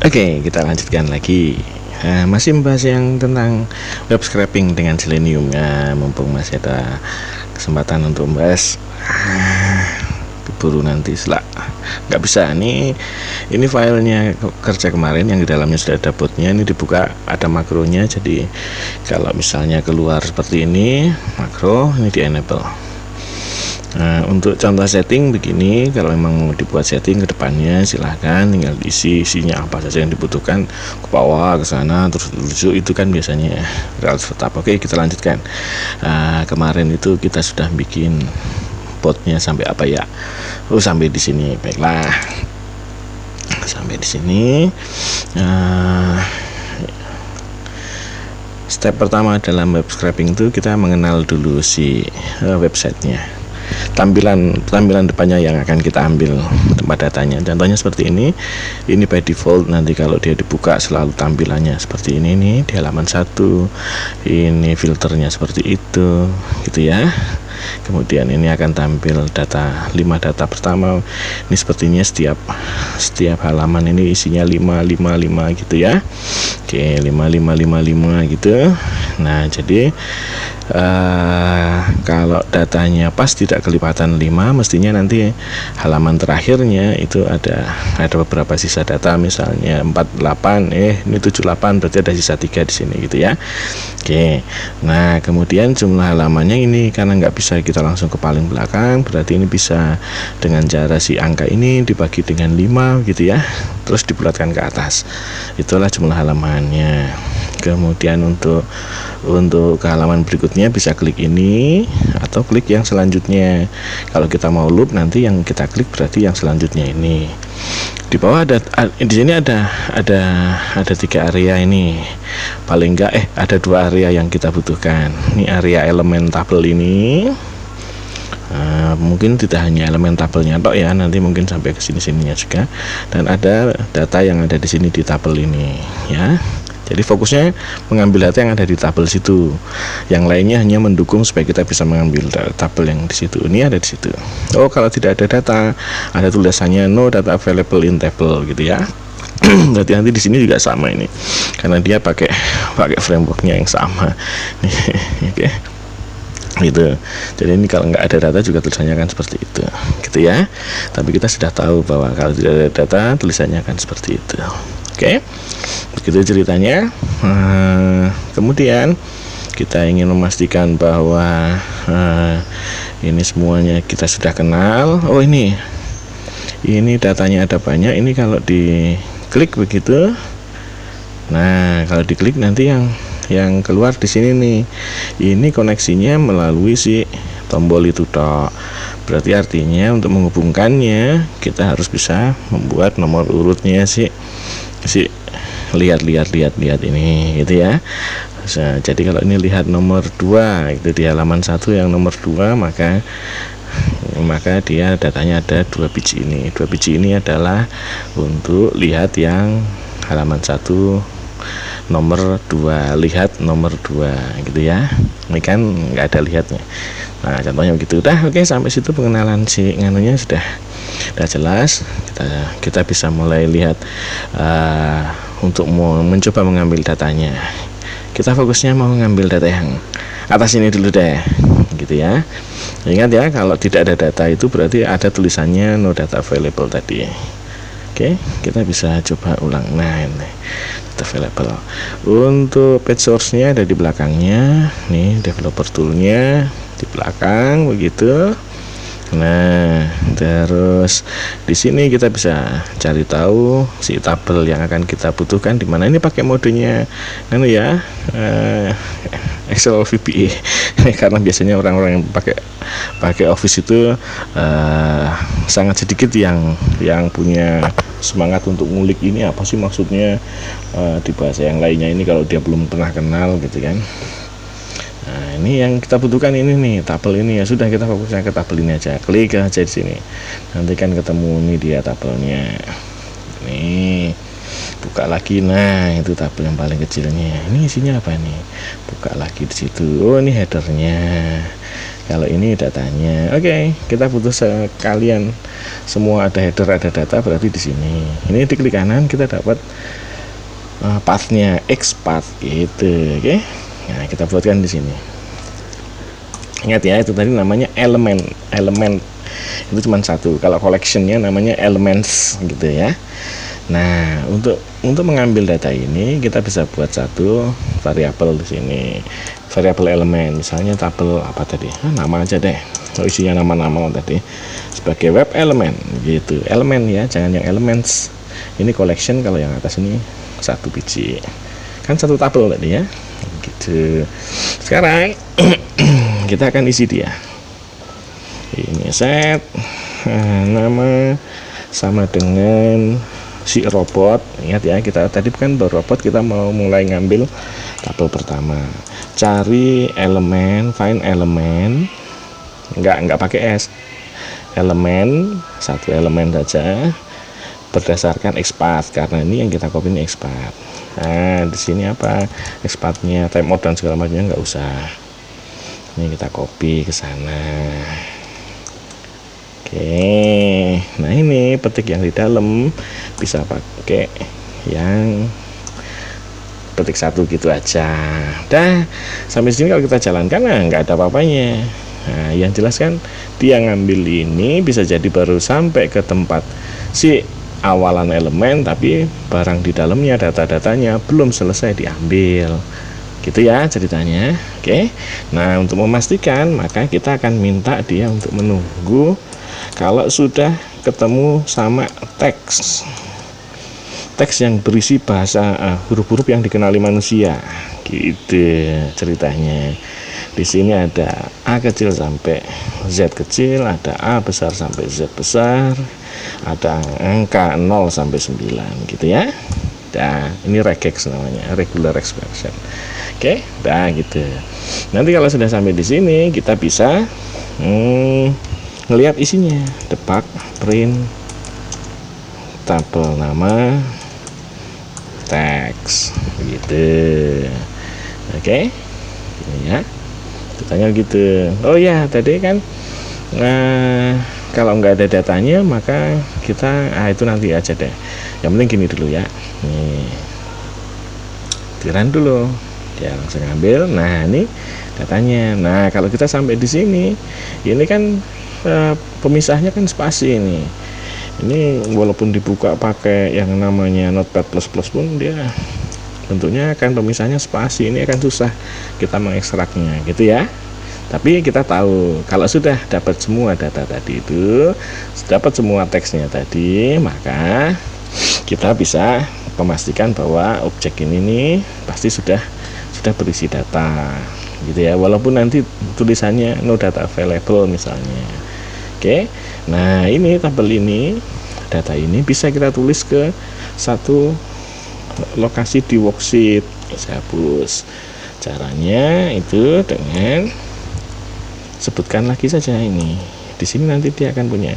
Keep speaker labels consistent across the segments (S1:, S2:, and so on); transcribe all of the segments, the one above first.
S1: Oke, kita lanjutkan lagi. Masih membahas yang tentang web scraping dengan Selenium. Mumpung masih ada kesempatan untuk membahas, keburu nanti nggak bisa. Ini filenya kerja kemarin yang di dalamnya sudah ada botnya. Ini dibuka, ada makronya. Jadi kalau misalnya keluar seperti ini makro, ini di enable. Untuk contoh setting begini, kalau memang mau dibuat setting ke depannya silahkan tinggal diisi isinya apa saja yang dibutuhkan, ke bawah, ke sana, terus lucu itu kan biasanya relatif tetap. Oke, kita lanjutkan. Kemarin itu kita sudah bikin botnya sampai apa ya? Sampai di sini. Baiklah, sampai di sini. Step pertama dalam web scraping itu kita mengenal dulu si websitenya. Tampilan depannya yang akan kita ambil tempat datanya. Contohnya seperti ini by default. Nanti kalau dia dibuka selalu tampilannya seperti ini nih di halaman 1. Ini filternya seperti itu gitu ya. Kemudian ini akan tampil data 5 data pertama. Ini sepertinya setiap halaman ini isinya 5 gitu ya. Oke, 5 gitu. Nah, jadi kalau datanya pas tidak kelipatan 5, mestinya nanti halaman terakhirnya itu ada beberapa sisa data, misalnya 48, ini 78, berarti ada sisa 3 di sini gitu ya. Oke. Nah, kemudian jumlah halamannya ini karena nggak bisa kita langsung ke paling belakang, berarti ini bisa dengan cara si angka ini dibagi dengan 5 gitu ya, terus dibulatkan ke atas. Itulah jumlah halamannya. Kemudian untuk ke halaman berikutnya bisa klik ini atau klik yang selanjutnya. Kalau kita mau loop, nanti yang kita klik berarti yang selanjutnya ini. Di bawah di sini ada 3 area ini. Paling enggak ada 2 area yang kita butuhkan. Ini area elemen tabel ini. Mungkin tidak hanya elemen tabelnya tok ya, nanti mungkin sampai ke sini-sininya juga. Dan ada data yang ada di sini di tabel ini ya. Jadi fokusnya mengambil data yang ada di tabel situ. Yang lainnya hanya mendukung supaya kita bisa mengambil tabel yang di situ. Ini ada di situ. Kalau tidak ada data, ada tulisannya no data available in table gitu ya. Berarti nanti di sini juga sama ini. Karena dia pakai frameworknya yang sama. Oke. Gitu. Jadi ini kalau nggak ada data juga tulisannya akan seperti itu gitu ya. Tapi kita sudah tahu bahwa kalau tidak ada data tulisannya akan seperti itu. Oke, begitu ceritanya. Kemudian kita ingin memastikan bahwa ini semuanya kita sudah kenal. Ini datanya ada banyak. Ini kalau diklik begitu, nah kalau diklik nanti yang keluar di sini nih, ini koneksinya melalui si tombol itu tok. Berarti artinya untuk menghubungkannya kita harus bisa membuat nomor urutnya si lihat ini gitu ya. Jadi kalau ini lihat nomor 2 itu di halaman 1 yang nomor 2, maka dia datanya ada 2 biji ini. 2 biji ini adalah untuk lihat yang halaman 1 nomor 2, lihat nomor 2 gitu ya. Ini kan nggak ada lihatnya. Nah, contohnya begitu. Oke, sampai situ pengenalan si nganunya sudah jelas. Kita bisa mulai lihat untuk mencoba mengambil datanya. Kita fokusnya mau mengambil data yang atas ini dulu deh gitu ya. Ingat ya, kalau tidak ada data itu berarti ada tulisannya no data available tadi. Oke, kita bisa coba ulang. Nah, ini data available. Untuk page source-nya ada di belakangnya. Nih, developer tool-nya di belakang begitu. Nah, terus di sini kita bisa cari tahu si tabel yang akan kita butuhkan di mana. Ini pakai modenya Excel VBA karena biasanya orang-orang yang pakai Office itu sangat sedikit yang punya semangat untuk ngulik ini apa sih maksudnya di bahasa yang lainnya ini kalau dia belum pernah kenal gitu kan. Nah, ini yang kita butuhkan ini nih, tabel ini ya. Sudah, kita fokusnya ke tabel ini aja. Klik aja di sini. Nanti kan ketemu nih dia tabelnya. Nih, buka lagi. Nah, itu tabel yang paling kecilnya. Ini isinya apa nih? Buka lagi di situ. Ini headernya. Kalau ini datanya. Oke, kita butuh sekalian semua ada header, ada data, berarti di sini. Ini diklik kanan kita dapat pathnya XPath gitu. Oke. Nah, kita buatkan di sini. Ingat ya, itu tadi namanya elemen itu cuma satu. Kalau collectionnya namanya elements gitu ya. Nah, untuk mengambil data ini kita bisa buat satu variabel di sini, variabel elemen, misalnya tabel apa tadi, nama aja deh, isinya nama-nama tadi, sebagai web elemen gitu, elemen ya, jangan yang elements. Ini collection, kalau yang atas ini satu biji, kan satu tabel tadi ya, gitu. Sekarang kita akan isi dia. Ini set nama sama dengan si robot. Ingat ya, kita tadi kan robot, kita mau mulai ngambil tabel pertama. Cari elemen, find elemen, enggak pakai S, elemen, satu elemen saja berdasarkan XPath, karena ini yang kita copy ini XPath. Nah, di sini apa XPath-nya, timeout dan segala macamnya nggak usah. Ini kita copy ke sana. Oke, nah ini petik yang di dalam bisa pakai yang petik satu gitu aja. Dah, sampai sini kalau kita jalankan nggak ada apa-apanya. Nah, yang jelas kan dia ngambil ini bisa jadi baru sampai ke tempat si awalan elemen, tapi barang di dalamnya, data-datanya belum selesai diambil. Gitu ya ceritanya. Oke. Nah, untuk memastikan maka kita akan minta dia untuk menunggu kalau sudah ketemu sama teks yang berisi bahasa huruf-huruf yang dikenali manusia, gitu ceritanya. Di sini ada A kecil sampai Z kecil, ada A besar sampai Z besar, ada angka 0 sampai 9 gitu ya. Nah, ini regex namanya, regular expression. Oke, nah gitu. Nanti kalau sudah sampai di sini kita bisa ngelihat isinya, debug, print, tabel nama, teks, gitu. Oke, ini ya, ditanya gitu. Oh ya, tadi kan kalau nggak ada datanya maka kita itu nanti aja deh. Yang penting gini dulu ya. Nih, tiran dulu, dia langsung ambil. Nah, ini datanya. Nah, kalau kita sampai di sini, ini kan pemisahnya kan spasi ini. Ini walaupun dibuka pakai yang namanya Notepad++ pun dia bentuknya akan pemisahnya spasi. Ini akan susah kita mengekstraknya gitu ya. Tapi kita tahu kalau sudah dapat semua data tadi itu, dapat semua teksnya tadi, maka kita bisa memastikan bahwa objek ini nih pasti sudah berisi data gitu ya, walaupun nanti tulisannya no data available misalnya. Oke, nah ini tabel ini, data ini bisa kita tulis ke satu lokasi di worksheet. Saya hapus. Caranya itu dengan sebutkan lagi saja ini. Di sini nanti dia akan punya.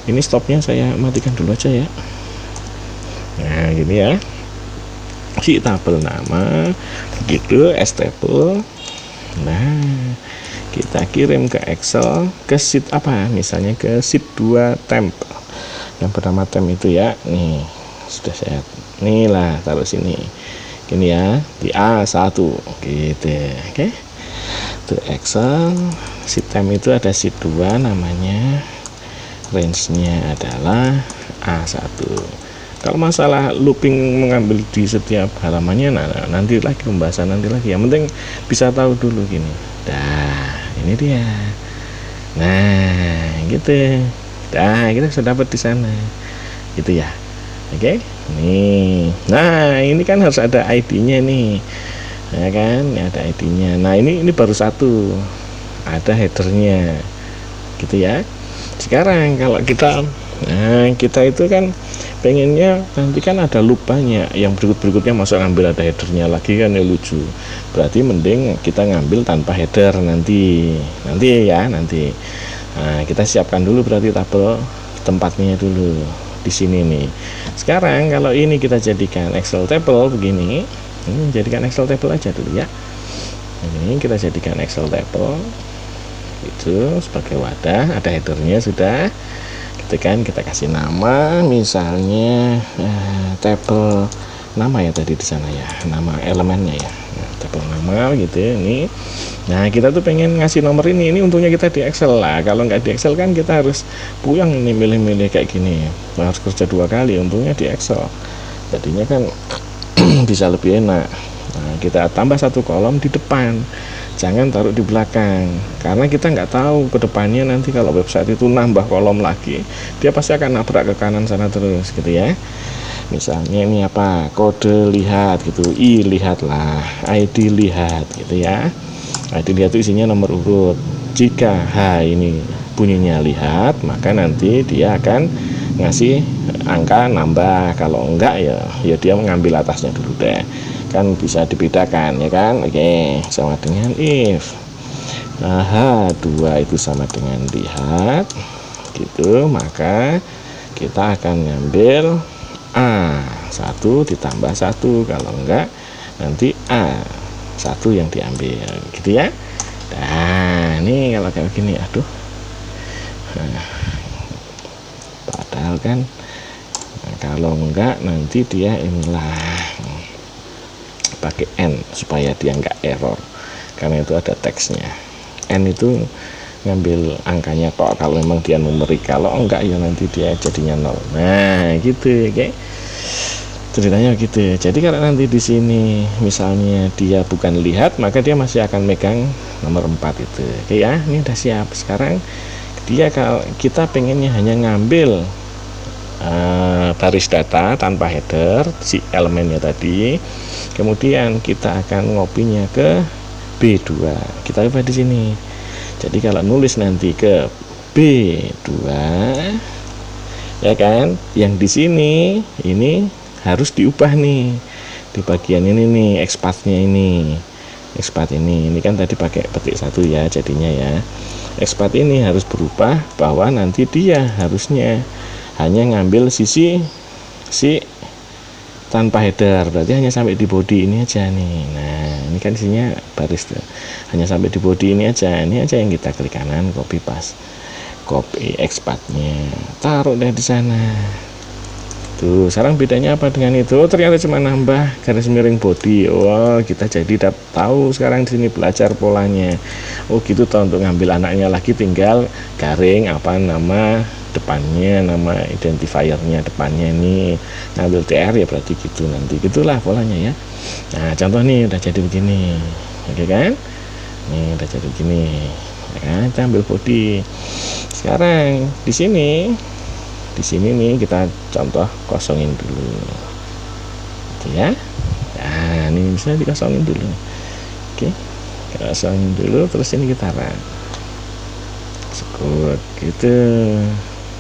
S1: Ini stopnya saya matikan dulu aja ya. Nah, gini ya. Si tabel nama gitu, stable. Nah, kita kirim ke Excel, ke sheet apa? Misalnya ke sheet 2 temp. Yang bernama temp itu ya. Nih, sudah saya. Nih lah, taruh sini. Gini ya, di A1 gitu. Oke. Itu Excel, sheet temp itu ada sheet 2 namanya. Range-nya adalah A1. Kalau masalah looping mengambil di setiap halamannya, nanti lagi pembahasan nanti lagi. Yang penting bisa tahu dulu gini. Dah, ini dia. Nah, gitu. Dah, kita sudah dapat di sana. Gitu ya. Oke. Nih. Nah, ini kan harus ada ID-nya nih. Ya kan? Ini ada ID-nya. Nah, ini baru satu. Ada headernya. Gitu ya. Sekarang kalau kita itu kan pengennya nanti kan ada loop banyak, yang berikutnya masuk ngambil ada headernya lagi kan, ya lucu. Berarti mending kita ngambil tanpa header nanti ya. Nah, kita siapkan dulu berarti tabel tempatnya dulu di sini nih. Sekarang kalau ini kita jadikan Excel table begini, ini jadikan Excel table aja dulu ya. Ini kita jadikan Excel table gitu. gitu sebagai wadah, ada headernya sudah gitu kan. Kita kasih nama misalnya tabel nama ya tadi di sana ya, nama elemennya ya, tabel nama gitu ini. Nah kita tuh pengen ngasih nomor ini untungnya kita di Excel lah. Kalau nggak di Excel kan kita harus puyeng ini milih-milih kayak gini, harus kerja 2 kali. Untungnya di Excel jadinya kan bisa lebih enak. Nah kita tambah 1 kolom di depan, jangan taruh di belakang, karena kita nggak tahu ke depannya nanti kalau website itu nambah kolom lagi, dia pasti akan nabrak ke kanan sana terus gitu ya. Misalnya ini apa, kode lihat gitu, lihatlah, ID lihat gitu ya. ID lihat itu isinya nomor urut. Jika ini bunyinya lihat, maka nanti dia akan ngasih angka nambah. Kalau enggak ya dia mengambil atasnya dulu deh, kan bisa dibedakan ya kan. Oke, sama dengan if H2 itu sama dengan lihat gitu, maka kita akan ngambil A1 ditambah 1, kalau enggak nanti A1 yang diambil gitu ya. Nah ini kalau kayak gini, aduh, padahal kan kalau enggak nanti dia inilah pakai N supaya dia enggak error, karena itu ada teksnya. N itu ngambil angkanya tok kalau memang dia numerik, kalau enggak ya nanti dia jadinya 0. Nah gitu oke, ceritanya gitu. Jadi kalau nanti di sini misalnya dia bukan lihat, maka dia masih akan megang nomor 4 itu. Oke ya, ini udah siap. Sekarang dia kalau kita pengennya hanya ngambil baris data tanpa header si elemennya tadi, kemudian kita akan ngopinya ke B2. Kita ubah di sini. Jadi kalau nulis nanti ke B2 ya kan, yang di sini ini harus diubah nih di bagian ini nih, expatnya ini, expat ini kan tadi pakai petik 1 ya, jadinya ya expat ini harus berubah bahwa nanti dia harusnya hanya ngambil sisi tanpa header, berarti hanya sampai di body ini aja nih. Nah ini kan isinya baris tuh, hanya sampai di body ini aja yang kita klik kanan, copy paste, copy expatnya, taruh deh di sana tuh. Sekarang bedanya apa dengan itu? Ternyata cuma nambah garis miring body. Kita jadi tahu sekarang di sini belajar polanya. Gitu toh, untuk ngambil anaknya lagi tinggal garing apa nama depannya, nama identifiernya depannya ini, ngambil TR ya berarti gitu, nanti gitulah polanya ya. Nah contoh nih udah jadi begini, oke kan, nih udah jadi begini ya kan. Kita ambil body. Sekarang di sini nih kita contoh kosongin dulu gitu ya. Nah ini bisa dikosongin dulu, oke, kosongin dulu, terus ini kita run sekut gitu.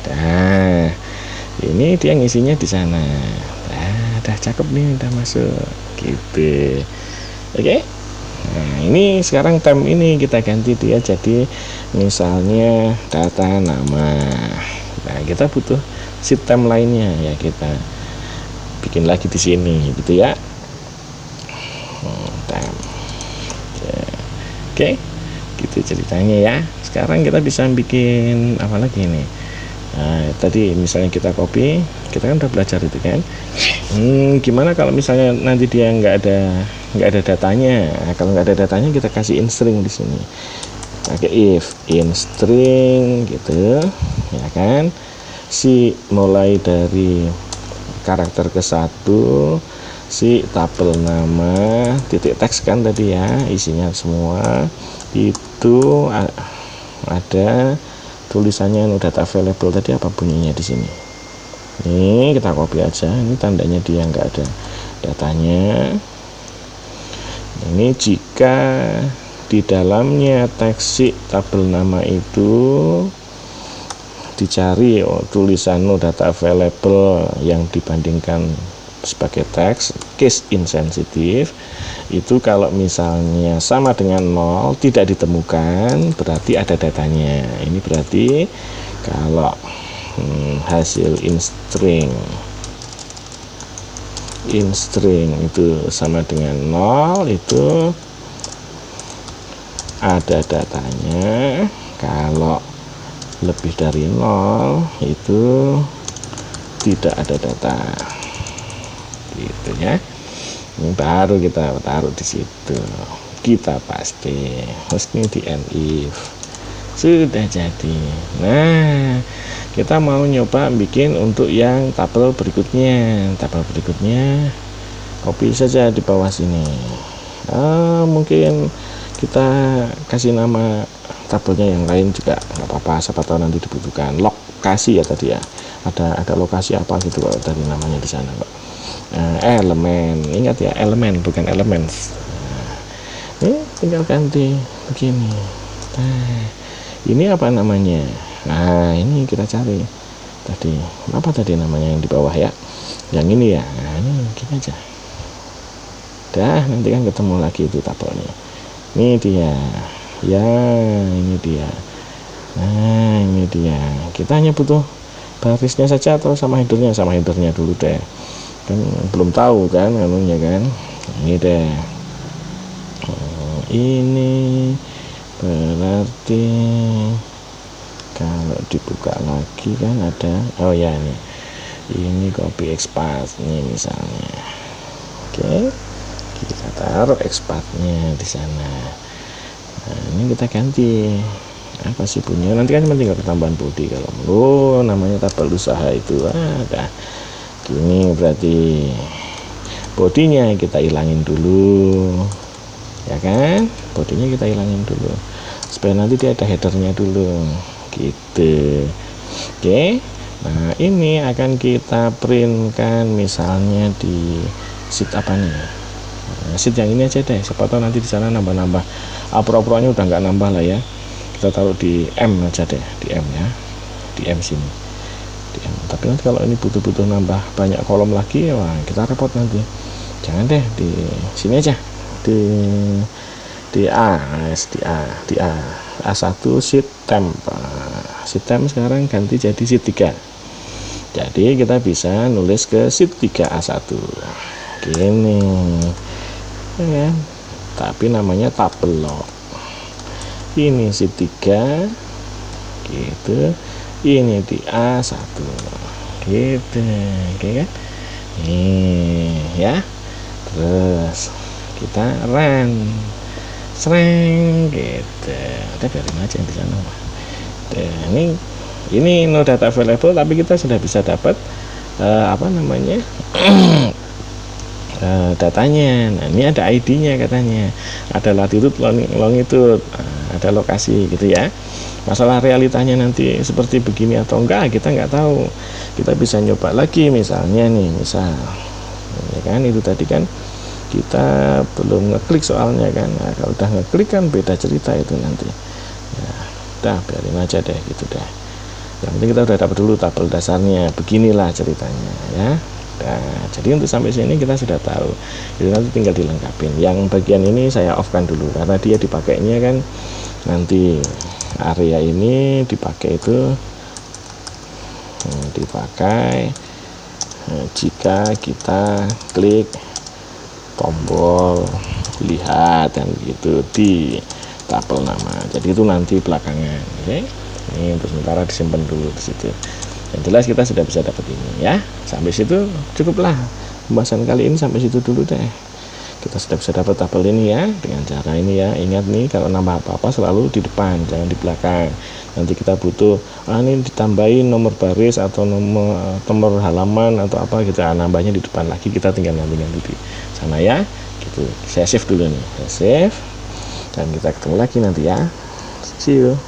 S1: Nah ini dia ngisinya di sana. Nah udah cakep nih, udah masuk gitu, oke. Nah ini sekarang tem ini kita ganti dia jadi misalnya data nama. Nah kita butuh si tem lainnya ya, kita bikin lagi di sini gitu ya, tem ya. Oke gitu ceritanya ya. Sekarang kita bisa bikin apa lagi nih. Nah tadi misalnya kita copy, kita kan udah belajar itu kan. Gimana kalau misalnya nanti dia nggak ada datanya. Nah, kalau nggak ada datanya kita kasih in string di sini, pakai if in string gitu ya kan. Si mulai dari karakter ke-1, si tabel nama titik teks kan tadi ya, isinya semua itu ada tulisannya data available tadi, apa bunyinya di sini. Ini kita copy aja, ini tandanya dia nggak ada datanya. Ini jika di dalamnya teks si tabel nama itu dicari tulisan data available yang dibandingkan sebagai teks case insensitive, itu kalau misalnya sama dengan 0 tidak ditemukan, berarti ada datanya. Ini berarti kalau hasil in string itu sama dengan 0, itu ada datanya. Kalau lebih dari 0 itu tidak ada data, gitu ya. Ini baru kita taruh di situ, kita pasti mesti di if. Sudah jadi. Nah, kita mau nyoba bikin untuk yang tabel berikutnya. Tabel berikutnya copy saja di bawah sini. Mungkin kita kasih nama tabelnya yang lain juga nggak apa-apa, siapa tahu nanti dibutuhkan. Lokasi ya tadi ya, ada lokasi apa gitu kalau dari namanya di sana Pak. Elemen, ingat ya, elemen bukan elements. Ini tinggal ganti begini. Nah, ini apa namanya? Nah, ini kita cari tadi apa tadi namanya yang di bawah ya, yang ini ya. Nah, ini gini aja dah, nanti kan ketemu lagi itu tabelnya. Ini dia ya, ini dia. Nah, ini dia, kita hanya butuh barisnya saja atau sama headernya? Sama headernya dulu deh, kan belum tahu kan anunya kan. Ini deh, ini berarti kalau dibuka lagi kan ada, oh ya ini copy expat nih misalnya. Oke, kita taruh expatnya di sana. Nah, ini kita ganti apa sih punya, nanti kan tinggal ketambahan body. Kalau perlu namanya tabel usaha itu ada gini, berarti bodinya kita hilangin dulu ya kan, bodinya kita hilangin dulu supaya nanti dia ada headernya dulu gitu. Oke, nah ini akan kita printkan misalnya di sheet apa nih, sheet yang ini aja deh, siapa tahu nanti di sana nambah-nambah. Pro-pronya udah nggak nambah lah ya, kita taruh di M aja deh, di M ya, di M sini. Tapi nanti kalau ini butuh nambah banyak kolom lagi, wah kita repot nanti. Jangan deh, di sini aja, di A1 sheet temp. Sheet temp sekarang ganti jadi sheet 3. Jadi kita bisa nulis ke sheet 3 A1 gini ya, tapi namanya tabel log. Ini sheet 3 gitu, ini di A1 gitu, oke kan? Nih ya, terus kita run sering gitu, udah biarin aja yang di sana. Ini no data available, tapi kita sudah bisa dapat apa namanya datanya. Nah, ini ada ID-nya katanya, ada latitude, longitude, ada lokasi gitu ya. Masalah realitanya nanti seperti begini atau enggak kita nggak tahu. Kita bisa nyoba lagi misalnya nih, ya kan, itu tadi kan kita belum ngeklik soalnya kan. Nah, kalau udah ngeklik kan beda cerita itu nanti ya. Udah biarin aja deh gitu deh, yang penting kita udah dapat dulu tabel dasarnya, beginilah ceritanya ya. Nah, jadi untuk sampai sini kita sudah tahu. Jadi nanti tinggal dilengkapin. Yang bagian ini saya off kan dulu karena dia dipakainya kan nanti area ini dipakai itu dipakai jika kita klik tombol lihat dan gitu di tabel nama. Jadi itu nanti belakangan. Oke, ini untuk sementara disimpan dulu di situ. Yang jelas kita sudah bisa dapat ini ya. Sampai situ cukuplah pembahasan kali ini, sampai situ dulu deh. Kita sudah bisa dapat tabel ini ya dengan cara ini ya. Ingat nih, kalau nambah apa-apa selalu di depan, jangan di belakang. Nanti kita butuh ini ditambahin nomor baris atau nomor halaman atau apa gitu, nambahnya di depan lagi, kita tinggal ganti-ganti di sana ya. Gitu. Saya save dulu nih, saya save dan kita ketemu lagi nanti ya. See you.